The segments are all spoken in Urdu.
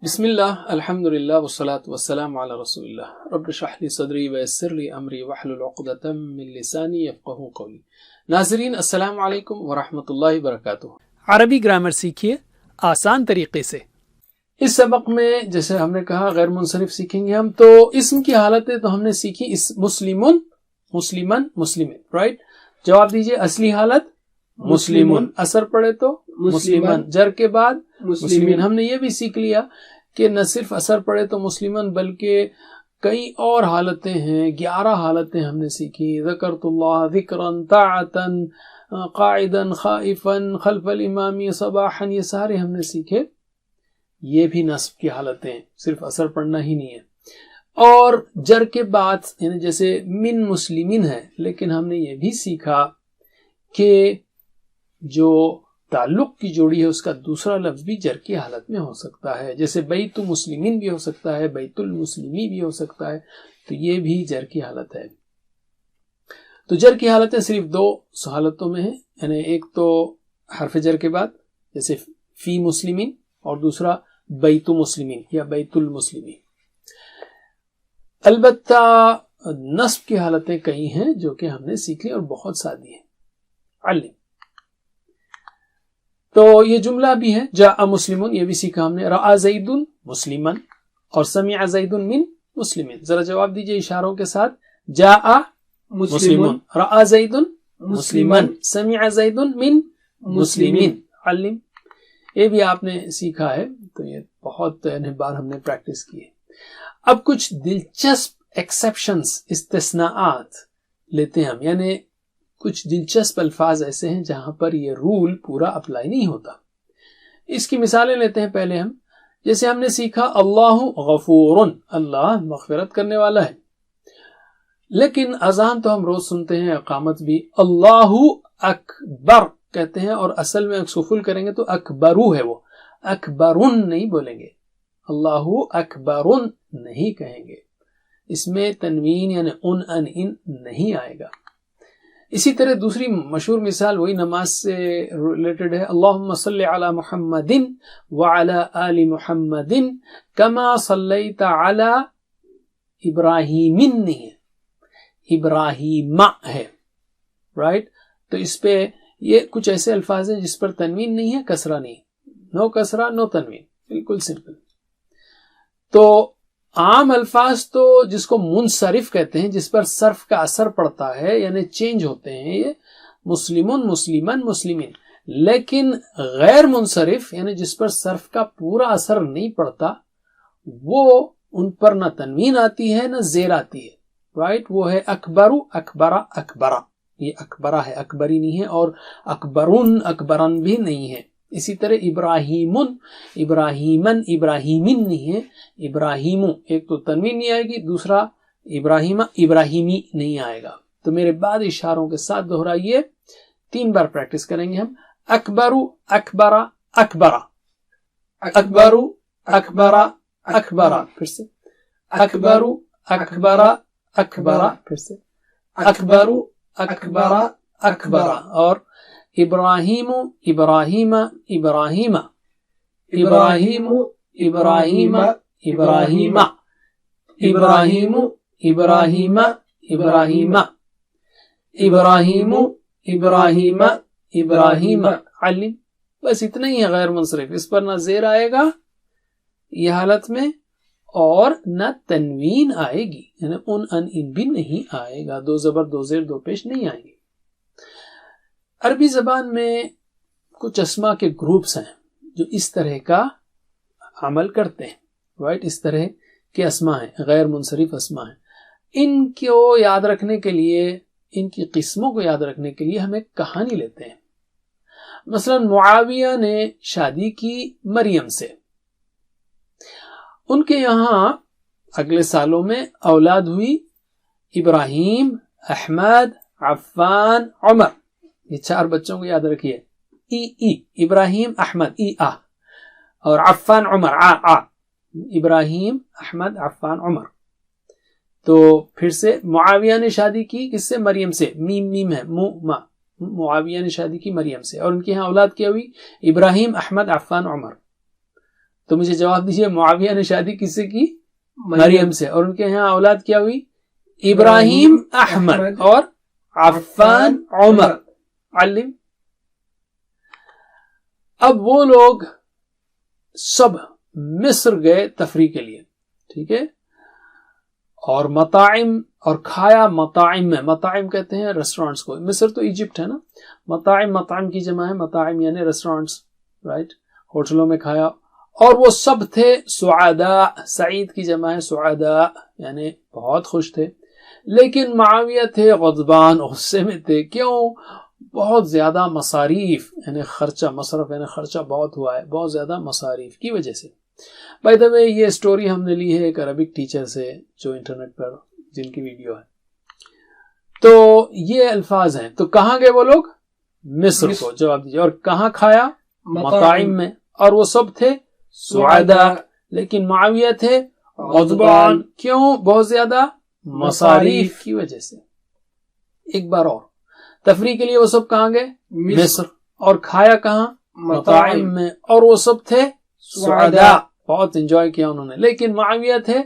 بسم اللہ الحمد للہ والصلاة والسلام علی رسول اللہ رب اشرح لی صدری ویسر لی امری واحلل عقدۃ من لسانی یفقہوا قولی۔ ناظرین السلام علیکم ورحمۃ اللہ وبرکاتہ۔ عربی گرامر سیکھیے آسان طریقے سے۔ اس سبق میں جیسے ہم نے کہا غیر منصرف سیکھیں گے ہم، تو اسم کی حالتیں تو ہم نے سیکھی، مسلمن مسلمن مسلمین، رائٹ؟ جواب دیجئے، اصلی حالت مسلمن، اثر پڑے تو مسلمن، جر کے بعد مسلمین۔ ہم نے یہ بھی سیکھ لیا کہ نہ صرف اثر پڑے تو مسلمن بلکہ کئی اور حالتیں ہیں، 11 حالتیں ہم نے سیکھی۔ ذکرت اللہ ذکرا طاعتا قاعدا خائفا خلف الامام صباحا، یہ سارے ہم نے سیکھے۔ یہ بھی نصب کی حالتیں ہیں، صرف اثر پڑنا ہی نہیں ہے۔ اور جر کے بعد یعنی جیسے من مسلمین ہے، لیکن ہم نے یہ بھی سیکھا کہ جو تعلق کی جوڑی ہے اس کا دوسرا لفظ بھی جر کی حالت میں ہو سکتا ہے، جیسے بیت مسلمین بھی ہو سکتا ہے، بیت المسلمی بھی ہو سکتا ہے، تو یہ بھی جر کی حالت ہے۔ تو جر کی حالتیں صرف 2 حالتوں میں ہیں، یعنی ایک تو حرف جر کے بعد جیسے فی مسلمین، اور دوسرا بیت مسلمین یا بیت المسلمین۔ البتہ نصب کی حالتیں کئی ہیں جو کہ ہم نے سیکھ لی اور بہت سادی ہیں۔ علم، تو یہ جملہ بھی ہے جاء مسلمون، یہ بھی سیکھا ہم نے۔ رأى زید مسلمن اور سمع زید من مسلمین۔ ذرا جواب دیجئے اشاروں کے ساتھ، جاء مسلمون، رأى زید مسلمن، سمع زید من مسلمین۔ علم، یہ بھی آپ نے سیکھا ہے، تو یہ بہت بار ہم نے پریکٹس کی ہے۔ اب کچھ دلچسپ ایکسیپشنز، استثناءات لیتے ہیں ہم، یعنی کچھ دلچسپ الفاظ ایسے ہیں جہاں پر یہ رول پورا اپلائی نہیں ہوتا۔ اس کی مثالیں لیتے ہیں پہلے ہم، جیسے ہم نے سیکھا اللہ غفور، اللہ مغفرت کرنے والا ہے، لیکن اذان تو ہم روز سنتے ہیں، اقامت بھی اللہ اکبر کہتے ہیں، اور اصل میں سفل کریں گے تو اکبرو ہے، وہ اکبرن نہیں بولیں گے، اللہ اکبرن نہیں کہیں گے، اس میں تنوین یعنی ان نہیں آئے گا۔ اسی طرح دوسری مشہور مثال وہی نماز سے ریلیٹڈ ہے، اللہم صلی علی محمد وعلی آل محمد کما صلیت علی ابراہیم، نہیں ہے، ابراہیم ہے، رائٹ؟ تو اس پہ یہ کچھ ایسے الفاظ ہیں جس پر تنوین نہیں ہے، کسرہ نہیں، نو کسرہ نو تنوین، بالکل سمپل۔ تو عام الفاظ تو جس کو منصرف کہتے ہیں، جس پر صرف کا اثر پڑتا ہے یعنی چینج ہوتے ہیں، یہ مسلمون مسلمن مسلمین۔ لیکن غیر منصرف یعنی جس پر صرف کا پورا اثر نہیں پڑتا، وہ ان پر نہ تنوین آتی ہے نہ زیر آتی ہے، رائٹ؟ وہ ہے اکبرو اکبرا اکبرا، یہ اکبرا ہے، اکبری نہیں ہے، اور اکبرون اکبرن بھی نہیں ہے۔ اسی طرح ابراہیمن ابراہیمن ابراہیمن نہیں ہے، ابراہیمو، ایک تو تنوین نہیں آئے گی، دوسرا ابراہیمہ ابراہیمی نہیں آئے گا۔ تو میرے بعد اشاروں کے ساتھ دہرائیے، 3 بار پریکٹس کریں گے ہم۔ اکبرو اکبرا اکبرا، اکبرو اکبرا اکبرا، پھر سے اکبرو اکبرا اکبرا، پھر سے اکبرو اکبرا اکبرا، اور ابراہیم ابراہیم ابراہیم ابراہیم ابراہیم ابراہیم ابراہیم ابراہیم ابراہیم ابراہیم ابراہیم ابراہیم۔ علم، بس اتنا ہی ہے غیر منصرف، اس پر نہ زیر آئے گا یہ حالت میں، اور نہ تنوین آئے گی، یعنی ان بھی نہیں آئے گا، 2 زبر 2 زیر 2 پیش نہیں آئیں گے۔ عربی زبان میں کچھ اسما کے گروپس ہیں جو اس طرح کا عمل کرتے ہیں، رائٹ؟ اس طرح کے اسما ہیں، غیر منصرف اسما ہیں۔ ان کو یاد رکھنے کے لیے، ان کی قسموں کو یاد رکھنے کے لیے ہم ایک کہانی لیتے ہیں۔ مثلا معاویہ نے شادی کی مریم سے، ان کے یہاں اگلے سالوں میں اولاد ہوئی، ابراہیم، احمد، عفان، عمر، یہ 4 بچوں کو یاد رکھیے، ابراہیم احمد اور عفان عمر، ابراہیم احمد عفان عمر۔ تو پھر سے معاویہ نے شادی کی کس سے؟ مریم سے، میم ہے، معاویہ نے شادی کی مریم سے، اور ان کے ہاں اولاد کیا ہوئی؟ ابراہیم احمد عفان عمر۔ تو مجھے جواب دیجیے معاویہ نے شادی کس سے کی؟ مریم سے. اور ان کے یہاں اولاد کیا ہوئی؟ ابراہیم احمد اور عفان عمر. علم. اب وہ لوگ سب مصر گئے تفریح کے لیے. ٹھیک ہے. اور مطاعم اور کھایا مطاعم میں. مطاعم کہتے ہیں ریسٹورانٹس کو. مصر تو ایجپٹ ہے نا. مطاعم کی جمع ہے. مطاعم یعنی ریسٹورانٹس. رائٹ. ہوٹلوں میں کھایا. اور وہ سب تھے سعداء. سعید کی جمع ہے سعداء یعنی بہت خوش تھے. لیکن معاویہ تھے غضبان. غصے میں تھے. کیوں؟ بہت زیادہ مصاریف یعنی خرچہ. مصرف یعنی خرچہ بہت ہوا ہے. بہت زیادہ مصاریف کی وجہ سے. بائی دا وے یہ سٹوری ہم نے لی ہے ایک عربک ٹیچر سے جو انٹرنیٹ پر جن کی ویڈیو ہے. تو یہ الفاظ ہیں. تو کہاں گئے وہ لوگ؟ مصر کو. جواب دیجیے. اور کہاں کھایا؟ مطاعم میں. اور وہ سب تھے سعداء. لیکن معاویہ تھے غضبان. کیوں؟ بہت زیادہ مصاریف کی وجہ سے. ایک بار اور تفریح کے لیے وہ سب کہاں گئے؟ مصر. اور کھایا کہاں؟ مطاعم میں. اور وہ سب تھے سعداء. بہت انجوائے کیا انہوں نے. لیکن معاویہ تھے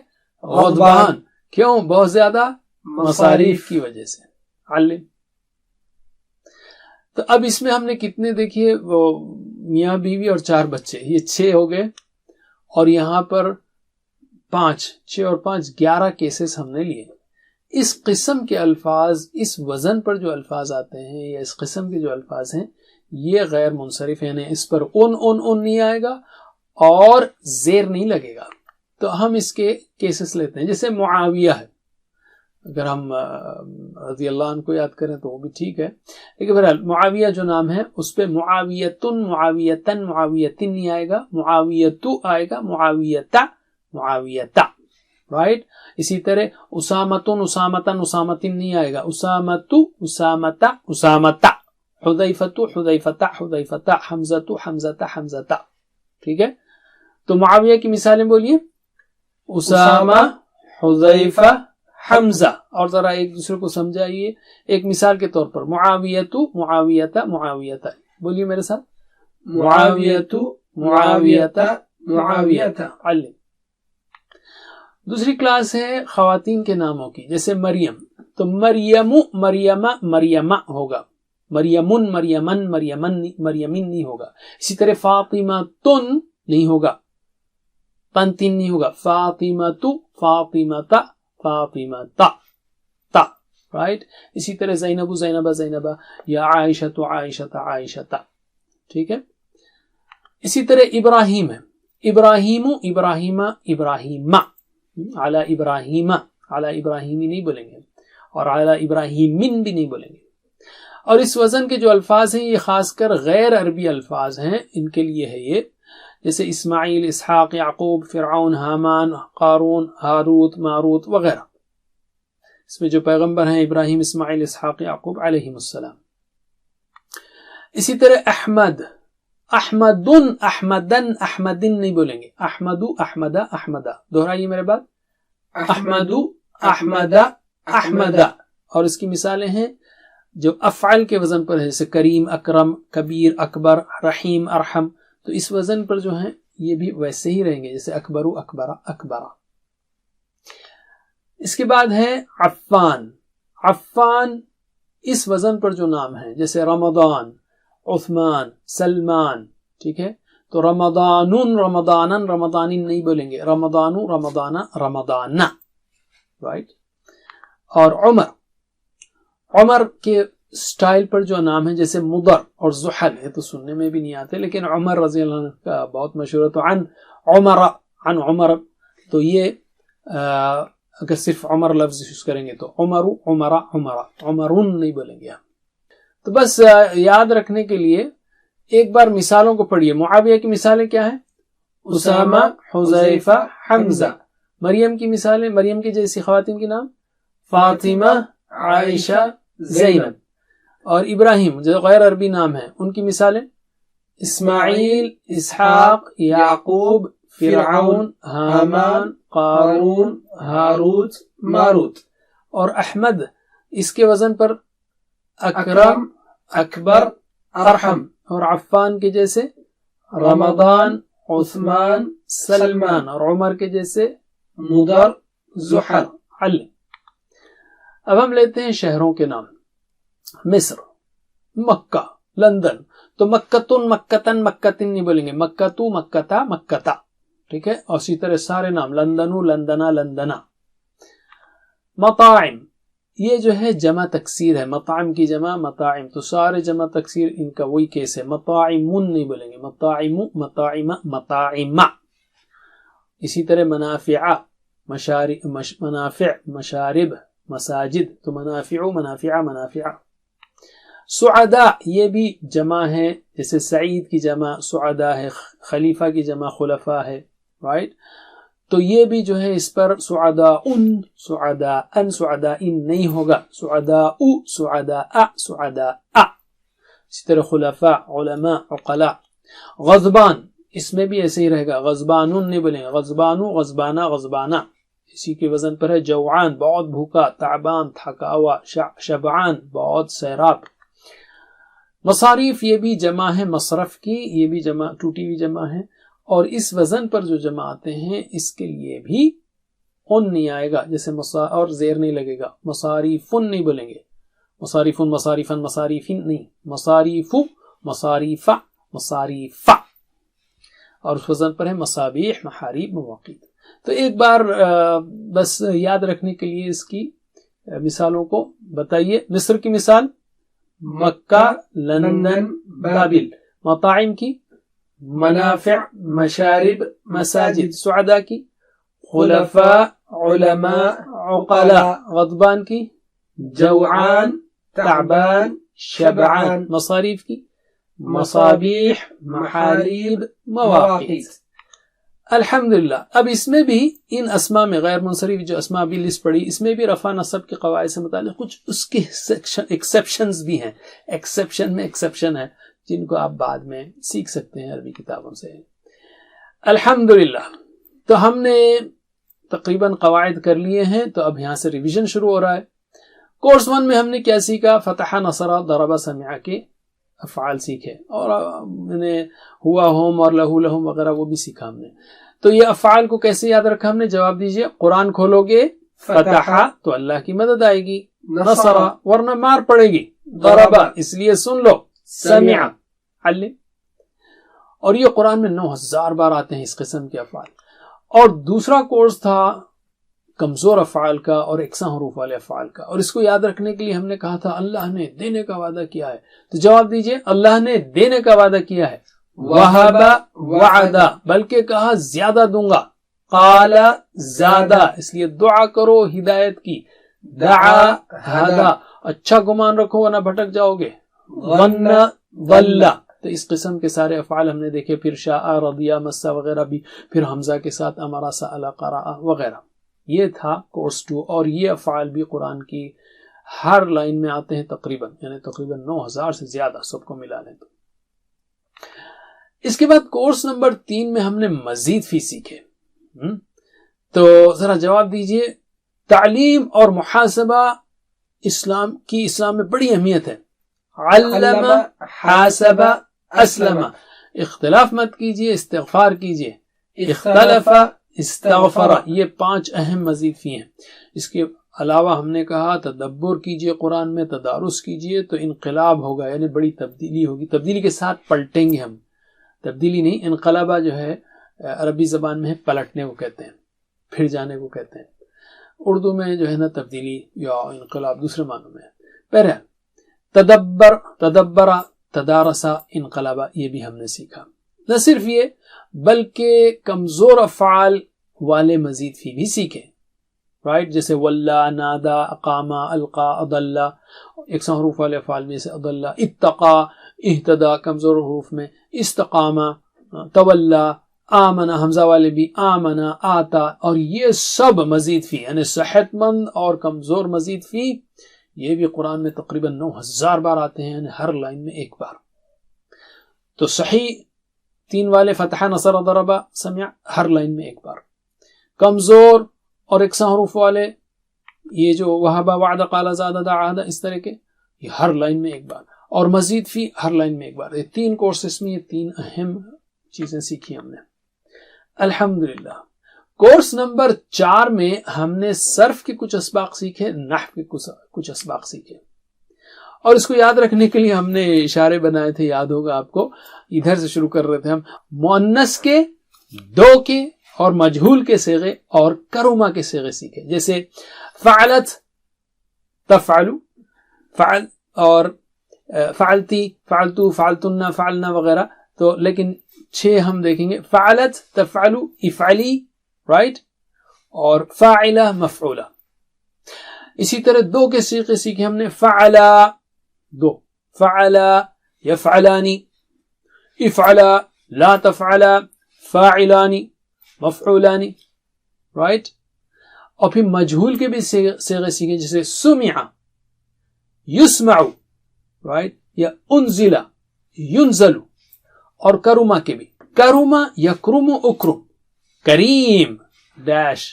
غضبان. کیوں؟ بہت زیادہ مصاریف کی وجہ سے. علم. تو اب اس میں ہم نے کتنے دیکھیے وہ میاں بیوی اور 4 بچے. یہ 6 ہو گئے. اور یہاں پر 5 اور 5 11 کیسز ہم نے لیے. اس قسم کے الفاظ اس وزن پر جو الفاظ آتے ہیں یا اس قسم کے جو الفاظ ہیں یہ غیر منصرف یعنی اس پر ان نہیں آئے گا اور زیر نہیں لگے گا. تو ہم اس کے کیسز لیتے ہیں. جیسے معاویہ ہے. اگر ہم رضی اللہ عنہ کو یاد کریں تو وہ بھی ٹھیک ہے. لیکن بہرحال معاویہ جو نام ہے اس پہ معاویتن معاویتن معاویتن نہیں آئے گا. معاویتو آئے گا. معاویتا معاویتا. رائٹ. اسی طرح اسامتن اسامتن اسامتن نہیں آئے گا. اسامتو اسامتا اسامتا. حذیفتو حذیفتا حذیفتا. حمزتو حمزتا حمزتا. ٹھیک ہے. تو معاویہ کی مثالیں بولیے. اسامہ حذیفہ حمزہ. اور ذرا ایک دوسرے کو سمجھائیے. ایک مثال کے طور پر معاویتو معاویتا معاویتا. بولیے میرے ساتھ. معاویتو معاویتا معاویتا. علم. دوسری کلاس ہے خواتین کے ناموں کی. جیسے مریم. تو مریم مریمہ مریمہ ہوگا. مریمن مریمن مریمن مریمن نہیں ہوگا. اسی طرح فاطمہ تن نہیں ہوگا. تنتین نہیں ہوگا. فاطمہ تو فاطمہ تا فاطمہ تا تا. رائٹ. اسی طرح زینب زینب زینبا یا عائشہ تو عائشہ عائشہ تا. ٹھیک ہے. اسی طرح ابراہیم ہے. ابراہیم ابراہیمہ ابراہیمہ. علی ابراہیمہ. علی ابراہیمی نہیں بولیں گے اور علی ابراہیمن بھی نہیں بولیں گے. اور اس وزن کے جو الفاظ ہیں یہ خاص کر غیر عربی الفاظ ہیں. ان کے لیے ہے یہ. جیسے اسماعیل اسحاق یعقوب فرعون حامان قارون ہاروت ماروت وغیرہ. اس میں جو پیغمبر ہیں ابراہیم اسماعیل اسحاق یعقوب علیہم السلام. اسی طرح احمد. احمدن احمدن احمدن نہیں بولیں گے. احمدو احمدہ احمدہ. دہرائیے میرے بات. احمدو احمدہ احمدہ. اور اس کی مثالیں ہیں جو افعال کے وزن پر ہے. جیسے کریم اکرم کبیر اکبر رحیم ارحم. تو اس وزن پر جو ہیں یہ بھی ویسے ہی رہیں گے جیسے اکبرو اکبرہ اکبرہ. اس کے بعد ہے عفان. عفان اس وزن پر جو نام ہے جیسے رمضان عثمان سلمان. ٹھیک ہے. تو رمضانن رمضانن رمضانن نہیں بولیں گے. رمضانو رمضانہ رمضانہ. رائٹ. اور عمر. عمر کے سٹائل پر جو نام ہے جیسے مضر اور زحل. یہ تو سننے میں بھی نہیں آتے لیکن عمر رضی اللہ عنہ کا بہت مشہور ہے. تو عن عمر. تو یہ اگر صرف عمر لفظ یوز کریں گے تو عمرو عمرہ عمرہ. عمرن نہیں بولیں گے. تو بس یاد رکھنے کے لیے ایک بار مثالوں کو پڑھیے. معاویہ کی مثالیں کیا ہیں؟ اسامہ حذیفہ حمزہ. مریم کی مثالیں مریم کی جیسی خواتین کے نام فاطمہ عائشہ زینب. اور ابراہیم جو غیر عربی نام ہے ان کی مثالیں اسماعیل اسحاق یعقوب فرعون حامان قارون ہاروت ماروت. اور احمد اس کے وزن پر اکرم اکبر ارحم. اور عفان کے جیسے رمضان عثمان سلمان اور عمر کے جیسے مضر زحل علی. اب ہم لیتے ہیں شہروں کے نام. مصر، مکہ، لندن. تو مکتن مکتن مکتن نہیں بولیں گے، مکتو مکتا مکتا، ٹھیک ہے. اور اسی طرح سارے نام، لندنو لندنا لندنا. مطاعم یہ جو ہے جمع تکسیر ہے، مطعم کی جمع مطاعم، تو سارے جمع تکسیر ان کا وہی کیس ہے. مطاعمن نہیں بولیں گے، مطاعم مطاعم مطاعم. اسی طرح منافع منافع مشارب مساجد، تو منافع منافع منافع. سعداء یہ بھی جمع ہے، جیسے سعید کی جمع سعداء ہے، خلیفہ کی جمع خلفاء ہے، رائٹ. تو یہ بھی جو ہے اس پر سعداء سعداء سعداء نہیں ہوگا، سعداء سعداء سعداء. اسی طرح خلفاء علماء عقلاء. غضبان اس میں بھی ایسے ہی رہے گا، غضبان نہیں بولیں گے، غضبان غضبانہ غضبانہ. اسی کے وزن پر ہے جوعان بہت بھوکا، تعبان تھکا ہوا، شبعان بہت سیراب. مصاریف یہ بھی جمع ہے مصرف کی، یہ بھی جمع ٹوٹی ہوئی جمع ہے. اور اس وزن پر جو جمع آتے ہیں اس کے لیے بھی ان نہیں آئے گا، جیسے اور زیر نہیں لگے گا. مصاریفن نہیں بولیں گے، مصاریفن مصاریفن مصاریفن نہیں، مصاریف مصاریفہ مصاریفہ. اور اس وزن پر ہے مصابیح محاریب مواقیت. تو ایک بار بس یاد رکھنے کے لیے اس کی مثالوں کو بتائیے. مصر کی مثال مکہ لندن بابل. مطاعم کی منافع مشارب مساجد. سعداء کی خلفاء علماء عقلاء. غضبان کی جوعان تعبان شبعان. مصاریف کی مصابیح محاریب مواقیت. الحمدللہ. اب اس میں بھی ان اسماء میں غیر منصرف جو اسماء بھی لسٹ پڑی، اس میں بھی رفع نصب کے قواعد سے متعلق کچھ اس کے ایکسیپشنز بھی ہیں. ایکسیپشن میں ایکسیپشن ہے جن کو آپ بعد میں سیکھ سکتے ہیں عربی کتابوں سے. الحمدللہ. تو ہم نے تقریباً قواعد کر لیے ہیں، تو اب یہاں سے ریویژن شروع ہو رہا ہے. کورس 1 میں ہم نے کیا سیکھا؟ فتح نصر ضرب سمع کے افعال سیکھے، اور میں نے ہوا ہوم اور لہو لہم وغیرہ وہ بھی سیکھا ہم نے. تو یہ افعال کو کیسے یاد رکھا ہم نے؟ جواب دیجئے. قرآن کھولو گے فتح تو اللہ کی مدد آئے گی، نصر ورنہ مار پڑے گی، ضرب اس لیے سن لو، سمع علم. اور یہ قرآن میں 9000 بار آتے ہیں اس قسم کے افعال. اور دوسرا کورس تھا کمزور افعال کا اور یکساں حروف والے افعال کا، اور اس کو یاد رکھنے کے لیے ہم نے کہا تھا اللہ نے دینے کا وعدہ کیا ہے. تو جواب دیجئے. اللہ نے دینے کا وعدہ کیا ہے. وہب وعدہ، بلکہ کہا زیادہ دوں گا. قال زیادہ، اس لیے دعا کرو ہدایت کی. دعا ہدا، اچھا گمان رکھو ورنہ بھٹک جاؤ گے. ظن ضل. تو اس قسم کے سارے افعال ہم نے دیکھے. پھر شاء رضیہ مسا وغیرہ بھی، پھر حمزہ کے ساتھ امرا سأل قرأ وغیرہ. یہ تھا کورس 2. اور یہ افعال بھی قرآن کی ہر لائن میں آتے ہیں تقریباً، یعنی تقریباً 9000 سے زیادہ سب کو ملا لیں تو. اس کے بعد کورس نمبر 3 میں ہم نے مزید فی سیکھے. تو ذرا جواب دیجئے. تعلیم اور محاسبہ اسلام میں بڑی اہمیت ہے. علم حاسب اسلم. اختلاف مت کیجئے، استغفار کیجئے. اختلف استغفر. یہ 5 اہم مزید فی ہیں. اس کے علاوہ ہم نے کہا تدبر کیجئے، قرآن میں تدارس کیجئے تو انقلاب ہوگا، یعنی بڑی تبدیلی ہوگی. تبدیلی کے ساتھ پلٹیں گے ہم. تبدیلی نہیں، انقلابہ جو ہے عربی زبان میں پلٹنے کو کہتے ہیں، پھر جانے کو کہتے ہیں. اردو میں جو ہے نا تبدیلی یا انقلاب دوسرے معنوں میں. پہلے تدبر تدارسا انقلابہ، یہ بھی ہم نے سیکھا. نہ صرف یہ بلکہ کمزور افعال والے مزید فی بھی سیکھیں، رائٹ. جیسے ولا، نادا، اقاما، القا، اضلا. یکساں حروف والے افعال میں سے اضلا، اتقا، اہتدا کمزور حروف میں، استقامہ، تولا، آمنا حمزہ والے بھی، آمنا، آتا. اور یہ سب مزید فی، یعنی صحت مند اور کمزور مزید فی، یہ بھی قرآن میں تقریباً 9000 بار آتے ہیں، یعنی ہر لائن میں ایک بار. تو صحیح 3 والے فتح نصر ضرب سمع ہر لائن میں ایک بار. کمزور اور یکساں حروف والے یہ جو وہب وعد قال زاد دعا، اس طرح کے، یہ ہر لائن میں ایک بار. اور مزید فی ہر لائن میں ایک بار. یہ 3 کورسز میں یہ 3 اہم چیزیں سیکھی ہم نے. الحمدللہ. کورس نمبر 4 میں ہم نے صرف کے کچھ اسباق سیکھے, نحو کے کچھ اسباق سیکھے, اور اس کو یاد رکھنے کے لیے ہم نے اشارے بنائے تھے, یاد ہوگا آپ کو. ادھر سے شروع کر رہے تھے ہم. مؤنث کے, دو کے اور مجہول کے صیغے اور کرما کے صیغے سیکھے, جیسے فعلت, تفعلو, فعل اور فعلتی, فعلتو, فعلتن, فعلنا وغیرہ. تو لیکن 6 ہم دیکھیں گے. فعلت, تفعلو, افعلی, رائٹ, اور فاعلہ, مفعولہ. اسی طرح 2 کے صیغے سیکھے ہم نے. فعلا, 2, فعلا, یفعلانی, افعلا, لا تفعلا, فاعلانی, مفعولانی, رائٹ. اور پھر مجہول کے بھی صیغے سیکھے, جیسے سمع, یسمع, رائٹ, یا انزل, ینزل. اور کرما کے بھی. کرما, یکرم, اکرم, کریم, ڈیش,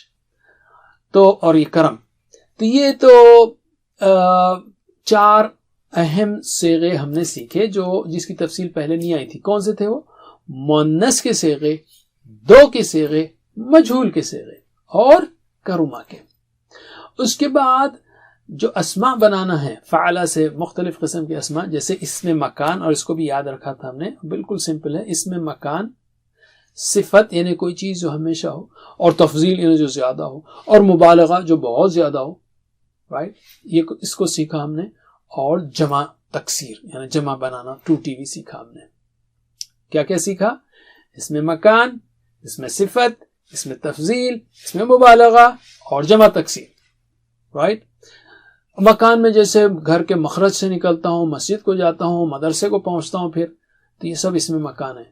تو اور یہ کرم. تو یہ تو 4 اہم صیغے ہم نے سیکھے جس کی تفصیل پہلے نہیں آئی تھی. کون سے تھے وہ؟ مؤنث کے صیغے, 2 کے صیغے, مجہول کے صیغے اور کرما کے. اس کے بعد جو اسماء بنانا ہے فعلا سے, مختلف قسم کے اسماء, جیسے اسم مکان, اور اس کو بھی یاد رکھا تھا ہم نے, بالکل سمپل ہے. اسم مکان, صفت یعنی کوئی چیز جو ہمیشہ ہو, اور تفضیل یعنی جو زیادہ ہو, اور مبالغہ جو بہت زیادہ ہو, رائٹ, یہ اس کو سیکھا ہم نے. اور جمع تکسیر یعنی جمع بنانا, 2T بھی سیکھا ہم نے. کیا کیا سیکھا؟ اسم مکان, اسم صفت, اسم تفضیل, اسم مبالغہ اور جمع تکسیر, رائٹ. مکان میں جیسے گھر کے مخرج سے نکلتا ہوں, مسجد کو جاتا ہوں, مدرسے کو پہنچتا ہوں, پھر تو یہ سب اسم مکان ہے.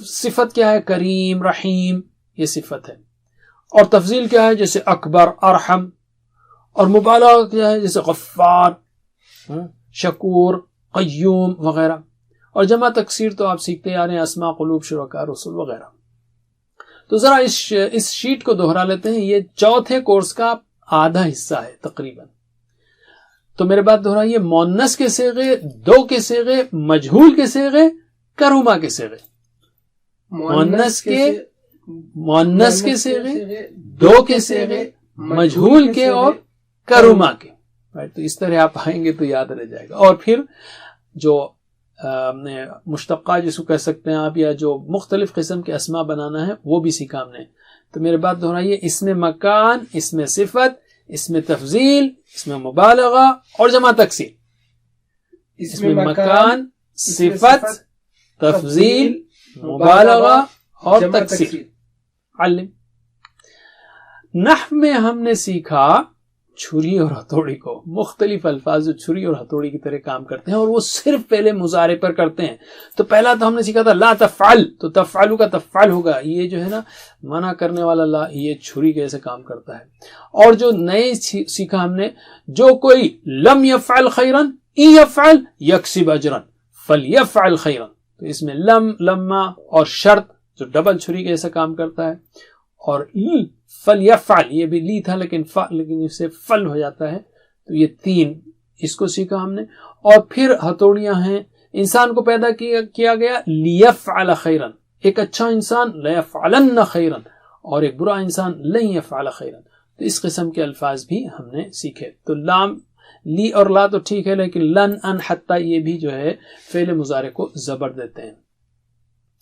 صفت کیا ہے؟ کریم, رحیم, یہ صفت ہے. اور تفضیل کیا ہے؟ جیسے اکبر, ارحم. اور مبالغہ کیا ہے؟ جیسے غفار, شکور, قیوم وغیرہ. اور جمع تکسیر تو آپ سیکھتے آ رہے ہیں, اسماء, قلوب, شرکاء, رسول وغیرہ. تو ذرا اس شیٹ کو دہرا لیتے ہیں. یہ چوتھے کورس کا آدھا حصہ ہے تقریباً. تو میرے بات دہرائیے. مؤنث کے صیغے, 2 کے صیغے, مجہول کے صیغے, کرما کے صیغے. مؤنث کے صیغے, 2 کے صیغے, مجہول کے اور کرما کے. تو اس طرح آپ آئیں گے تو یاد رہ جائے گا. اور پھر جو مشتقہ جس کو کہہ سکتے ہیں آپ, یا جو مختلف قسم کے اسماء بنانا ہے, وہ بھی سیکھا ہم نے. تو میرے بات دہرائیے. اسم مکان, اسم صفت, اسم تفضیل, اسم مبالغہ اور جمع تکسیر. اسم مکان, صفت, تفضیل, مبالغہ اور تکسیر. علم. نحو میں ہم نے سیکھا چھری اور ہتھوڑی کو, مختلف الفاظ جو چھری اور ہتھوڑی کی طرح کام کرتے ہیں, اور وہ صرف پہلے مضارع پر کرتے ہیں. تو پہلا تو ہم نے سیکھا تھا لا تفعل, تو تفعلو کا تفعل ہوگا. یہ جو ہے نا منع کرنے والا لا, یہ چھری کیسے کام کرتا ہے. اور جو نئے سیکھا ہم نے, جو کوئی لم یفعل خیرن ان یفعل یکسب اجرن فلیفعل خیرن. تو اس میں لم, لما اور شرط جو ڈبل چھری کیسے کام کرتا ہے. اور فلیفعل, یہ بھی لی تھا لیکن اس سے فل ہو جاتا ہے. تو یہ 3 اس کو سیکھا ہم نے. اور پھر ہتھوڑیاں ہیں. انسان کو پیدا کیا گیا لیفعل خیرن, ایک اچھا انسان لیفعلن خیرن, اور ایک برا انسان لن یفعل خیرن. تو اس قسم کے الفاظ بھی ہم نے سیکھے. تو لام, لی اور لا تو ٹھیک ہے, لیکن لن, ان, حتی یہ بھی جو ہے فعل مضارع کو زبر دیتے ہیں.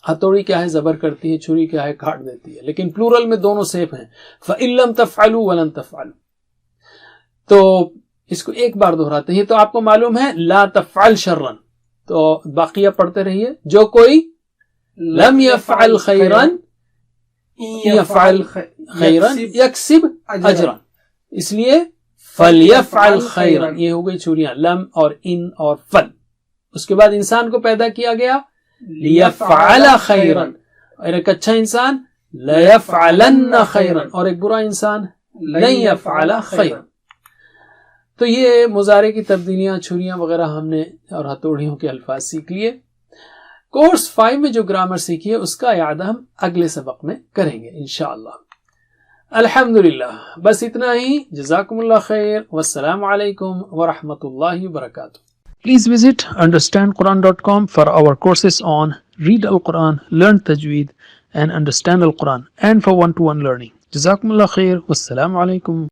ہتھوڑی کیا ہے؟ زبر کرتی ہے. چھری کیا ہے؟ کاٹ دیتی ہے. لیکن پلورل میں دونوں سیف ہیں. فَإِن لَمْ تَفْعَلُوا وَلَن تَفْعَلُوا. تو اس کو ایک بار دہراتے ہیں. تو آپ کو معلوم ہے لا تفعل شرن, تو باقیہ پڑھتے رہیے. جو کوئی لم یفعل خیرن یفعل خیرن یکسب اجرا, اس لیے فلیفعل خیرن. یہ ہو گئی چھریاں, لم اور ان اور فل. اس کے بعد انسان کو پیدا کیا گیا لیفعل خیرن, اور ایک اچھا انسان لیفعلن خیرن, اور ایک برا انسان لن یفعل خیرن. تو یہ مضارع کی تبدیلیاں, چھریاں وغیرہ ہم نے اور ہتھوڑیوں کے الفاظ سیکھ لیے. کورس 5 میں جو گرامر سیکھی ہے اس کا اعادہ ہم اگلے سبق میں کریں گے انشاءاللہ. الحمدللہ, بس اتنا ہی. جزاکم اللہ خیر, والسلام علیکم ورحمۃ اللہ وبرکاتہ. Please visit understandquran.com for our courses on Read Al-Quran, Learn Tajweed, and understand the Quran and for one-to-one learning. Jazakumullah khair. Wassalamu alaikum.